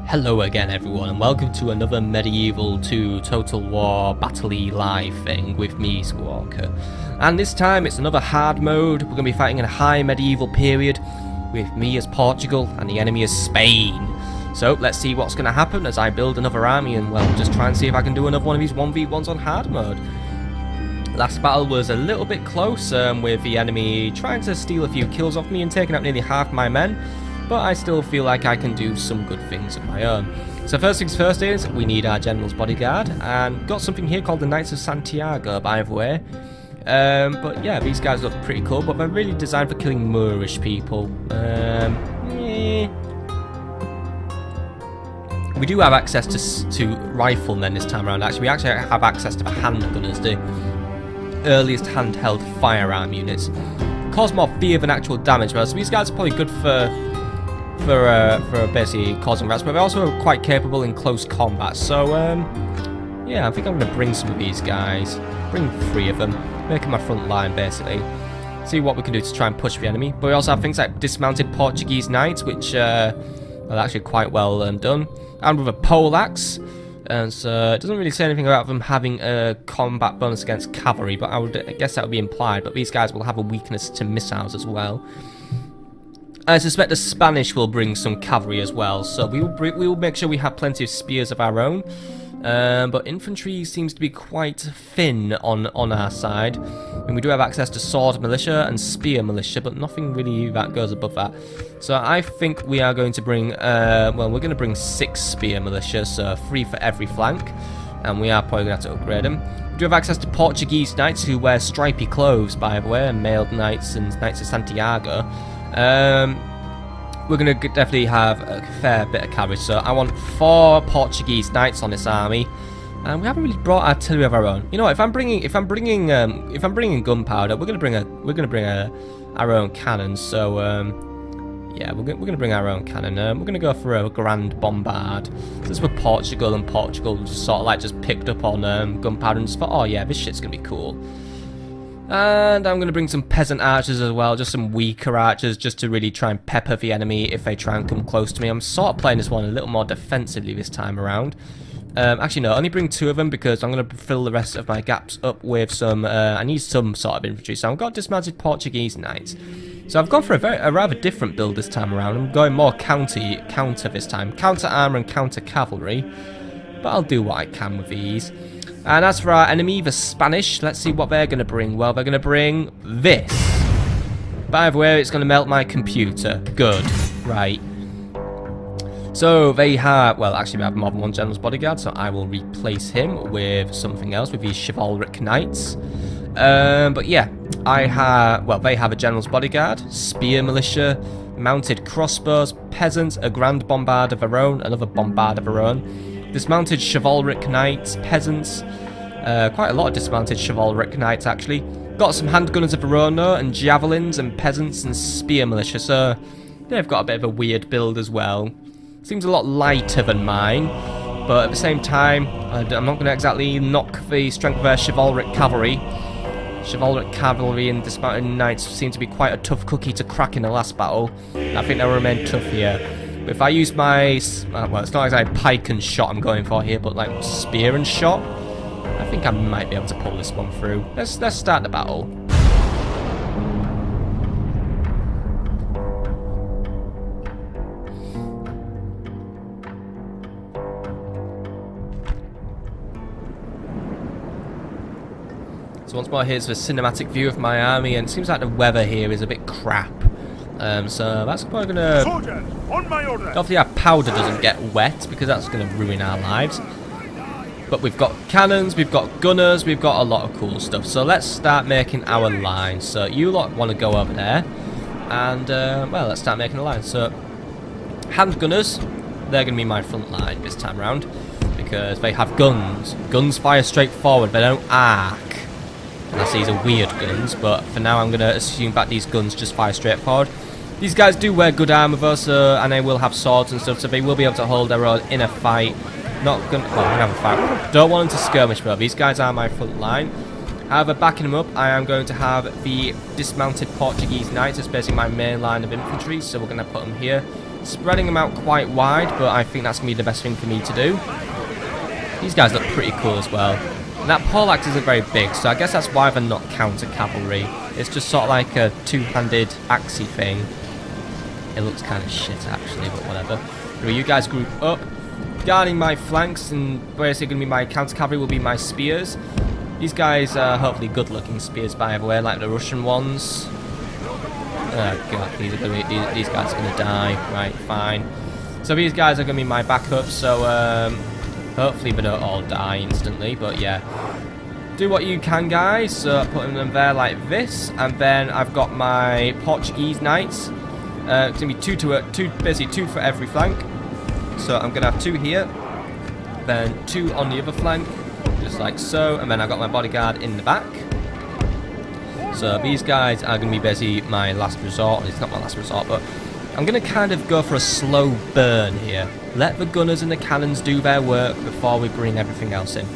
Hello again everyone and welcome to another Medieval 2 Total War Battle-y live thing with me, Squawker. And this time it's another hard mode. We're going to be fighting in a high medieval period with me as Portugal and the enemy as Spain. So let's see what's going to happen as I build another army and well, just try and see if I can do another one of these 1v1s on hard mode. Last battle was a little bit close with the enemy trying to steal a few kills off me and taking out nearly half my men. But I still feel like I can do some good things of my own. So first things first is, we need our General's Bodyguard, and got something here called the Knights of Santiago, by the way. But yeah, these guys look pretty cool, but they're really designed for killing Moorish people. We do have access to riflemen this time around, actually. We actually have access to the handgunners, the earliest handheld firearm units. Cause more fear than actual damage, so these guys are probably good for basically causing rats, but they're also quite capable in close combat. So yeah, I think I'm going to bring some of these guys, bring 3 of them, make them my front line basically, see what we can do to try and push the enemy. But we also have things like dismounted Portuguese knights, which are actually quite well done, and with a poleaxe. And so it doesn't really say anything about them having a combat bonus against cavalry, but I guess that would be implied. But these guys will have a weakness to missiles as well. I suspect the Spanish will bring some cavalry as well, so we will make sure we have plenty of spears of our own. But infantry seems to be quite thin on our side. And we do have access to sword militia and spear militia, but nothing really that goes above that. So I think we are going to bring, well, we're going to bring 6 spear militia, so 3 for every flank. And we are probably going to have to upgrade them. We do have access to Portuguese knights who wear stripy clothes, by the way, and mailed knights and Knights of Santiago. We're going to definitely have a fair bit of cavalry, so I want 4 Portuguese knights on this army, and we haven't really brought artillery of our own. You know what? If I'm bringing gunpowder, we're going to bring our own cannons. So yeah, we're going to bring our own cannon. We're going to go for a grand bombard. So this is with Portugal, and Portugal just sort of like just picked up on gunpowder and just thought, oh yeah, this shit's going to be cool. And I'm going to bring some peasant archers as well, just some weaker archers, just to really try and pepper the enemy if they try and come close to me. I'm sort of playing this one a little more defensively this time around. Actually, no, only bring 2 of them because I'm going to fill the rest of my gaps up with some, I need some sort of infantry. So I've got dismounted Portuguese knights. So I've gone for a rather different build this time around. I'm going more counter this time. Counter armor and counter cavalry. But I'll do what I can with these. And as for our enemy, the Spanish, let's see what they're going to bring. Well, they're going to bring this. By the way, it's going to melt my computer. Good. Right. So they have, well, actually we have more than 1 General's Bodyguard, so I will replace him with something else, with these chivalric knights. But yeah, I have, well, they have a General's Bodyguard, spear militia, mounted crossbows, peasants, a grand bombard of their own, another bombard of their own. Dismounted chivalric knights, peasants, quite a lot of dismounted chivalric knights actually. Got some handgunners of their own though, and javelins and peasants and spear militia, so they've got a bit of a weird build as well. Seems a lot lighter than mine, but at the same time, I'm not going to exactly knock the strength of their chivalric cavalry. Chivalric cavalry and dismounted knights seem to be quite a tough cookie to crack in the last battle. I think they'll remain tough here. If I use my, well, it's not exactly pike and shot I'm going for here, but like spear and shot, I think I might be able to pull this one through. Let's start the battle. So once more, here's the cinematic view of my army, and it seems like the weather here is a bit crap. So that's probably gonna. Hopefully our powder doesn't get wet because that's gonna ruin our lives. But we've got cannons, we've got gunners, we've got a lot of cool stuff. So let's start making our lines. So you lot want to go over there, and well, let's start making a line. So handgunners, they're gonna be my front line this time around because they have guns. Guns fire straight forward. They don't arc. Unless these are weird guns, but for now I'm gonna assume that these guns just fire straight forward. These guys do wear good armor though, so, and they will have swords and stuff, so they will be able to hold their own in a fight. Not gonna, well, we're gonna have a fight. Don't want them to skirmish though. These guys are my front line. However, backing them up, I am going to have the dismounted Portuguese knights as basically my main line of infantry, so we're gonna put them here. spreading them out quite wide, but I think that's going to be the best thing for me to do. These guys look pretty cool as well. And that poleaxe isn't very big, so I guess that's why they're not counter cavalry. It's just sort of like a two-handed axey thing. It looks kind of shit actually, but whatever. Anyway, you guys group up, guarding my flanks, and basically going to be my counter cavalry will be my spears. These guys are hopefully good-looking spears, by the way, like the Russian ones. Oh god, these guys are going to die. Right, fine. So these guys are going to be my backup, so hopefully they don't all die instantly, but yeah. Do what you can, guys. So putting them there like this, and then I've got my Portuguese knights. It's going to be basically two for every flank. So I'm going to have 2 here, then 2 on the other flank, just like so, and then I've got my bodyguard in the back. So these guys are going to be basically my last resort. It's not my last resort, but I'm going to kind of go for a slow burn here. Let the gunners and the cannons do their work before we bring everything else in.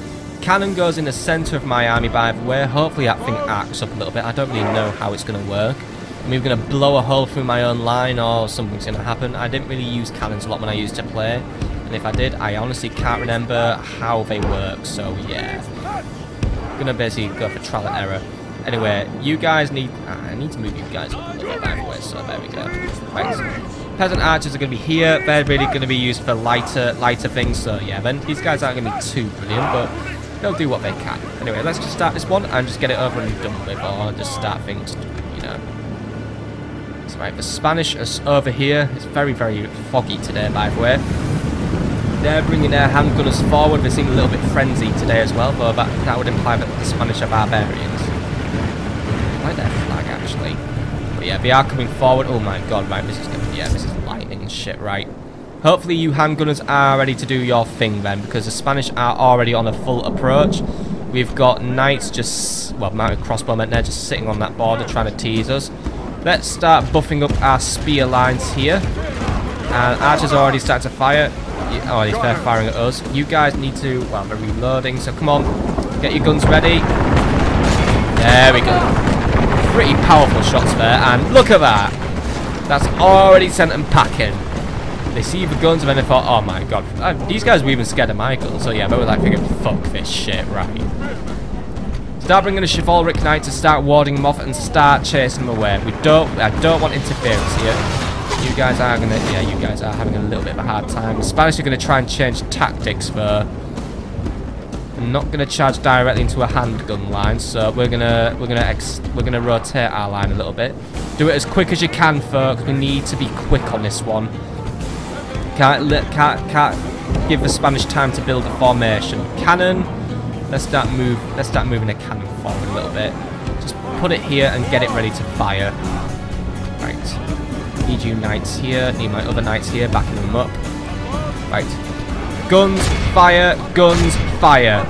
Cannon goes in the centre of my army, by the way. Hopefully that thing arcs up a little bit. I don't really know how it's going to work. I'm either going to blow a hole through my own line or something's going to happen. I didn't really use cannons a lot when I used to play. And if I did, I honestly can't remember how they work. So yeah. I'm going to basically go for trial and error. Anyway, you guys need... I need to move you guys up a little bit, by the way, so there we go. Right, so peasant archers are going to be here. They're really going to be used for lighter things, so yeah, then these guys aren't going to be too brilliant, but they'll do what they can. Anyway, let's just start this one and just get it over and done with, or just start things, you know. So right, the Spanish are over here. It's very, very foggy today, by the way. They're bringing their handgunners forward. They seem a little bit frenzied today as well, but that would imply that the Spanish are barbarians. I like their flag, actually. But yeah, they are coming forward. Oh my god, right, this is gonna be, yeah, this is lightning and shit, right. Hopefully you handgunners are ready to do your thing then, because the Spanish are already on a full approach. We've got knights just, well, mounted crossbowmen there, just sitting on that border trying to tease us. Let's start buffing up our spear lines here. And archers are already starting to fire. Oh, they're firing at us. You guys need to, well, they're reloading, so come on, get your guns ready. There we go. Pretty powerful shots there, and look at that. That's already sent them packing. They see the guns and then they thought, oh my god, these guys were even scared of my guns, so yeah, they were like thinking, fuck this shit, right. Start bringing a chivalric knight to start warding them off and start chasing them away. I don't want interference here. You guys are gonna, yeah, you guys are having a little bit of a hard time. The Spanish are gonna try and change tactics though. I'm not gonna charge directly into a handgun line, so we're gonna rotate our line a little bit. Do it as quick as you can, folks. We need to be quick on this one. Can't give the Spanish time to build a formation. Cannon. Let's start moving the cannon forward a little bit. Just put it here and get it ready to fire. Right. Need you knights here. Need my other knights here, backing them up. Right. Guns, fire, guns, fire.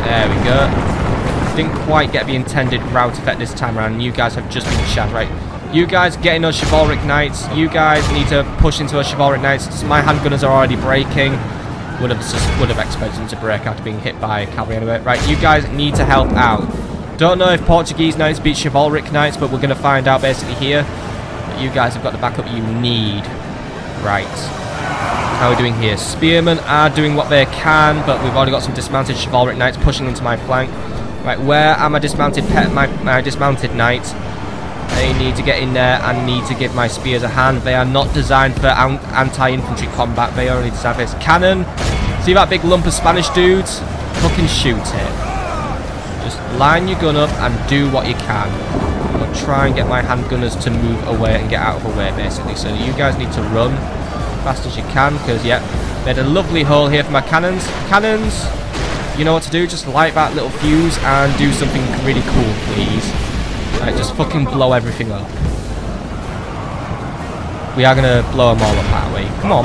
There we go. Didn't quite get the intended route effect this time around. You guys have just been shot, right? You guys get in those chivalric knights. You guys need to push into those chivalric knights. My handgunners are already breaking. Would have expected them to break after being hit by cavalry anyway. Right, you guys need to help out. Don't know if Portuguese knights beat chivalric knights, but we're going to find out basically here. But you guys have got the backup you need. Right. How are we doing here? Spearmen are doing what they can, but we've already got some dismounted chivalric knights pushing into my flank. Right, where are my dismounted my dismounted knights? They need to get in there and need to give my spears a hand. They are not designed for anti-infantry combat. They are only designed for this. Cannon. See that big lump of Spanish dudes? Fucking shoot it. Just line your gun up and do what you can. I'll try and get my handgunners to move away and get out of the way, basically. So you guys need to run as fast as you can, because, yeah, made a lovely hole here for my cannons. Cannons, you know what to do. Just light that little fuse and do something really cool, please. Right, just fucking blow everything up. We are going to blow them all up that way. Come on.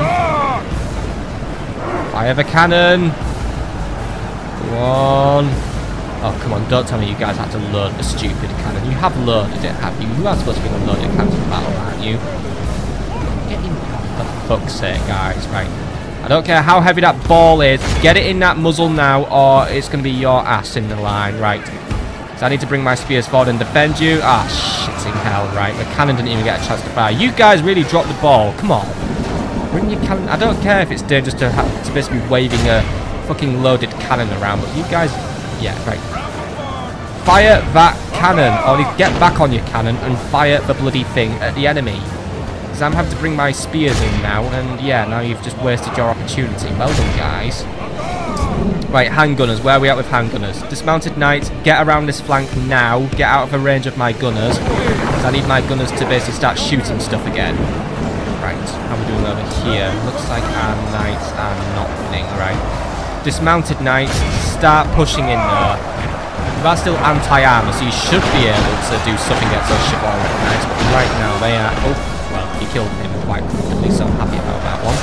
Fire the cannon. Go on. Oh, come on. Don't tell me you guys had to load the stupid cannon. You have loaded it, have you? You are supposed to be loading cannons in battle, aren't you? Get in there, for fuck's sake, guys. Right. I don't care how heavy that ball is. Get it in that muzzle now, or it's going to be your ass in the line. Right. So I need to bring my spears forward and defend you. Ah, shitting hell, right. The cannon didn't even get a chance to fire. You guys really dropped the ball. Come on. Bring your cannon. I don't care if it's dangerous to basically be waving a fucking loaded cannon around, but you guys... Yeah, right. Fire that cannon. Or get back on your cannon and fire the bloody thing at the enemy. Because I'm having to bring my spears in now, and yeah, now you've just wasted your opportunity. Well done, guys. Right, handgunners. Where are we at with handgunners? Dismounted knights, get around this flank now. Get out of the range of my gunners. Because I need my gunners to basically start shooting stuff again. Right, how are we doing over here? Looks like our knights are not winning, right? Dismounted knights, start pushing in there. They're still anti-armor, so you should be able to do something against those chivalric knights. But right now, they are... Oh, well, he killed him quite comfortably, so I'm happy about that one.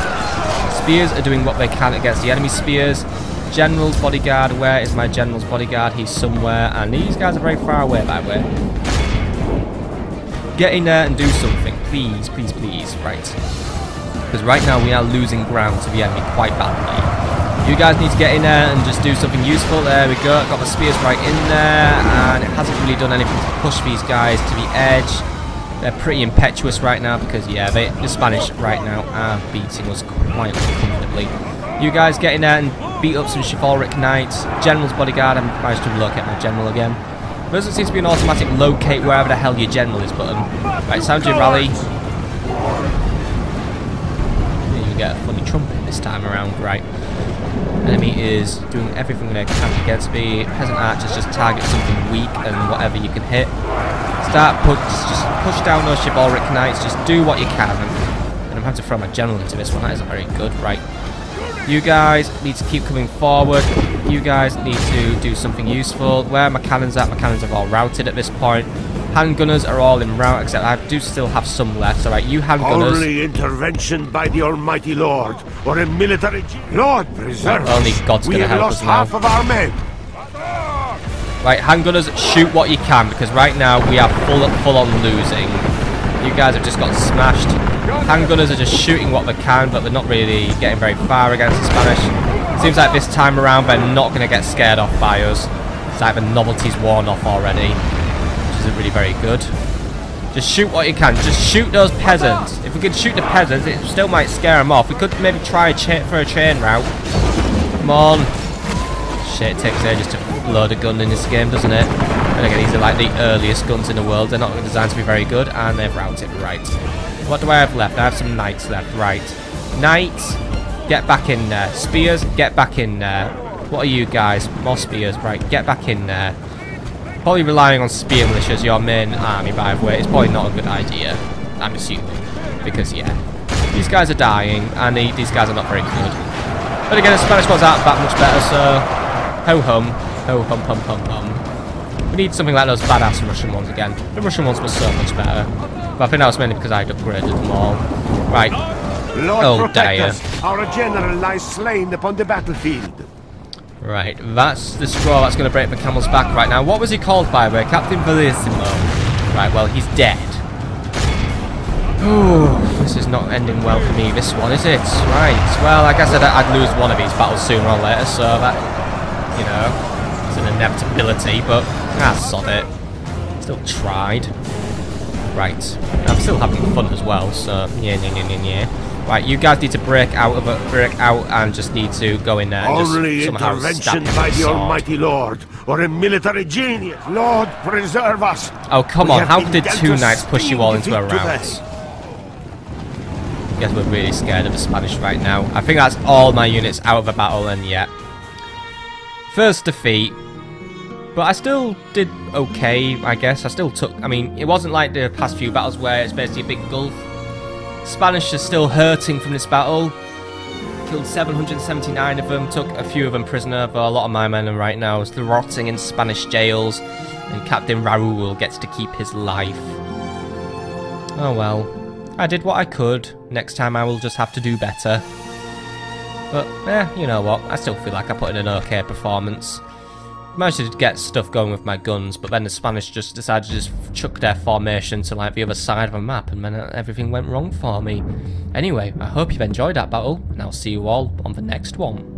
Spears are doing what they can against the enemy spears. General's bodyguard, where is my general's bodyguard? He's somewhere, and these guys are very far away, by the way. Get in there and do something, please, please, please. Right. Because right now we are losing ground to the enemy quite badly. You guys need to get in there and just do something useful. There we go, got the spears right in there, and it hasn't really done anything to push these guys to the edge. They're pretty impetuous right now because, yeah, the Spanish right now are beating us quite comfortably. You guys get in there and beat up some chivalric knights. General's bodyguard, I'm managed to locate my general again. There doesn't seem to be an automatic locate wherever the hell your general is button. Right, sound your rally. You get a funny trumpet this time around, right. Enemy is doing everything they can against me. Peasant archers just target something weak and whatever you can hit. Just push down those chivalric knights, just do what you can. And I'm having to throw my general into this one, that isn't very good, right. You guys need to keep coming forward. You guys need to do something useful. Where are my cannons at? My cannons are all routed at this point. Handgunners are all in route, except I do still have some left. Alright, you handgunners. Only intervention by the Almighty Lord, or a military... Lord preserve only God's gonna help us now. We have lost half of our men. Right, handgunners, shoot what you can, because right now we are full on losing. You guys have just got smashed. Handgunners are just shooting what they can, but they're not really getting very far against the Spanish. Seems like this time around they're not going to get scared off by us. It's like the novelty's worn off already, which isn't really very good. Just shoot what you can. Just shoot those peasants. If we could shoot the peasants, it still might scare them off. We could maybe try for a chain route. Come on. Shit, it takes ages to load a gun in this game, doesn't it? And again, these are like the earliest guns in the world. They're not designed to be very good, and they've routed right. What do I have left? I have some knights left, right. Knights, get back in there. Spears, get back in there. What are you guys? More spears, right, get back in there. Probably relying on spear militia as your main army, by the way. It's probably not a good idea, I'm assuming. Because, yeah, these guys are dying, and these guys are not very good. But again, the Spanish ones aren't that much better, so... Ho-hum. Ho-hum, hum, hum, hum. We need something like those badass Russian ones again. The Russian ones were so much better. But I think that was mainly because I'd upgraded them all. Right. Lord protect us. Our general lies slain upon the battlefield. Right, that's the straw that's going to break the camel's back right now. What was he called, by the way? Captain Bellissimo. Right, well, he's dead. Ooh, this is not ending well for me, this one, is it? Right, well, like I said, I'd lose one of these battles sooner or later, so that, you know, it's an inevitability, but, sod it. Still tried. Right, I'm still having fun as well, so yeah. Right, you guys need to break out and just need to go in there and only just somehow intervention by the Almighty Lord, or a military genius. Lord, preserve us. Oh, come on, how did two knights push you all into a rout? I guess we're really scared of the Spanish right now. I think that's all my units out of the battle, and yeah. First defeat. But I still did okay, I guess. I still took... I mean, it wasn't like the past few battles where it's basically a big gulf. Spanish are still hurting from this battle. Killed 779 of them, took a few of them prisoner, but a lot of my men are right now still rotting in Spanish jails. And Captain Raoul gets to keep his life. Oh well. I did what I could. Next time I will just have to do better. But, you know what. I still feel like I put in an okay performance. Managed to get stuff going with my guns, but then the Spanish just decided to just chuck their formation to like the other side of the map, and then everything went wrong for me. Anyway, I hope you've enjoyed that battle, and I'll see you all on the next one.